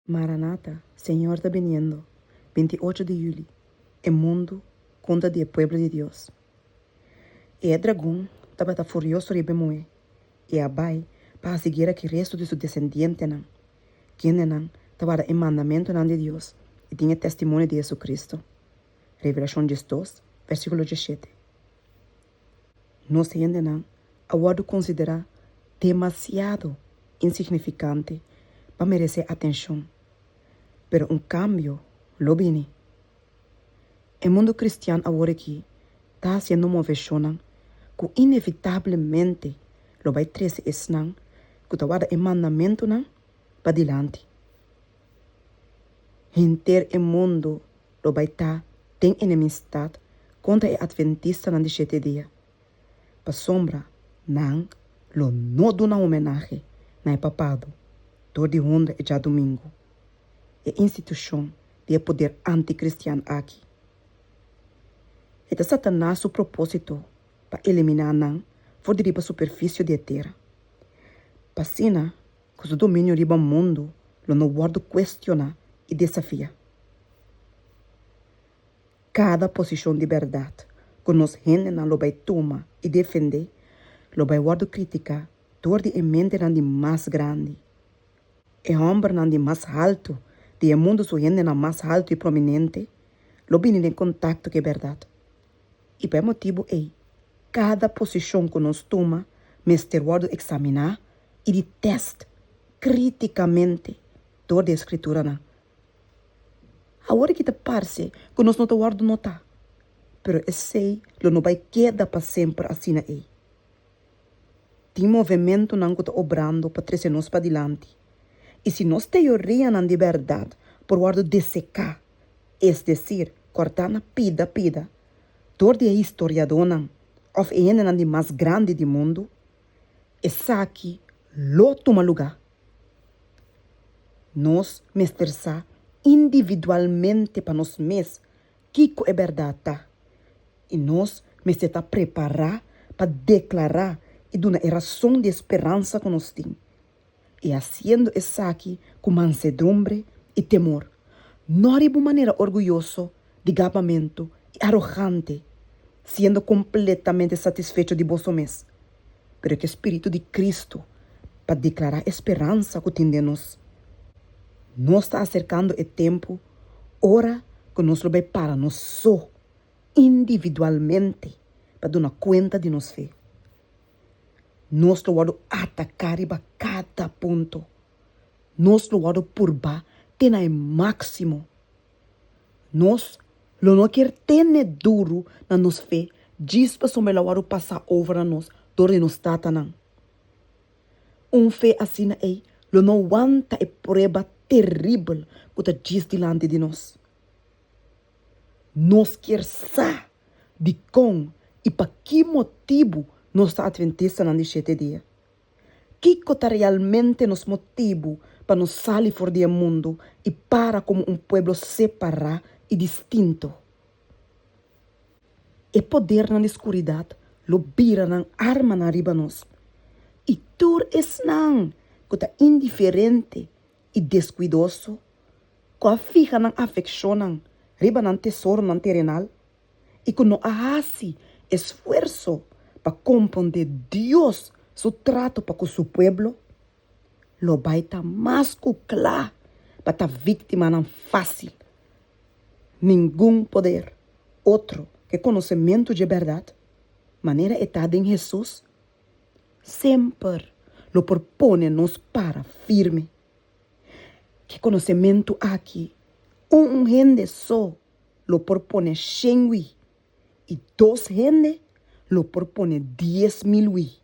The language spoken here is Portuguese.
Maranata, Señor está viniendo, 28 de julho. El mundo conta del pueblo de Dios. E el dragón estaba furioso de Bemoe. E abai para seguir que resto de su descendiente nan. Quien nan estaba el mandamento nan de Dios y tiene testimonio de Jesucristo. Revelación 2, versículo 17. Nos gente nan aguardo considerar demasiado insignificante para merecer atención. Pero un cambio lo viene. El mundo cristiano ahora aquí está haciendo movimiento que inevitablemente lo va a traer esnan que te va a dar el mandamiento para adelante. Inter el mundo lo va a estar en enemistad contra el adventista de 7 días. Para sombra, nan lo no da una homenaje na el papado, todo de honra e já domingo. E instituição de poder anticristiano aqui. É Satanás o propósito para eliminar não fora da superfície da terra. Para assim, que o domínio do mundo não guarda questionar e desafia. Cada posição de verdade que nós gente não vai tomar e defender, lo vai guarda criticar todo de mente de mais grande. E homem de mais alto de mundo su gente mais alto e prominente, lo viene em contato com a verdade. E por motivo cada posição que nós toma, Mr. Ward examinar e de teste criticamente toda a escritura. Agora que te parece que nós não te guardo notar, pero esse não vai quedar para sempre assim aí. Tem movimento não que está obrando para trazer nós para adiante. E se nós teoria de verdade por guardo dessecar, é decir, cortar na pida, todo é historiador ou é de mais grande do mundo, essa aqui lo toma lugar. Nós mestressa individualmente para nós mesmos que é verdade tá. E nós mestressa preparar para declarar e dar uma razão de esperança que nós temos. E haciendo isso aqui com mansedumbre e temor, não de maneira orgulhoso, de gabamento e arrogante, sendo completamente satisfeito de vós mesmos, pero que o Espírito de Cristo para declarar esperança que tem de nós. Nós está acercando o tempo, hora que nós vai para nós só, individualmente, para dar conta de nós fé. Nós lo vamos atacar para cada ponto. Nós lo vamos purbar tem o máximo. Nós lo não quer ter duro na nos fé, diz para somente lo vamos passar over a nós, donde nós está não. Fé assim aí, lo não aguanta a prova terrível que está diz diante de nós. Nós quer saber de como e para que motivo nós está adventista de 7 dias. Que está realmente nos motivo para nos sair fora do mundo e para como povo separado e distinto. E poder na escuridade lo vira na arma na riba nós. E tur es não que está indiferente e descuidoso, que fija na afecção riba na tesouro na terrenal e que não hace esforço para compreender Deus su trato para com su pueblo, lo vai estar mais claro para estar vítima não fácil. Nenhum poder outro que conhecimento de verdade, maneira etada em Jesus, sempre lo propõe nos para firme. Que conhecimento aqui, gente só lo propõe 100 e 2 gente lo propone 10.000.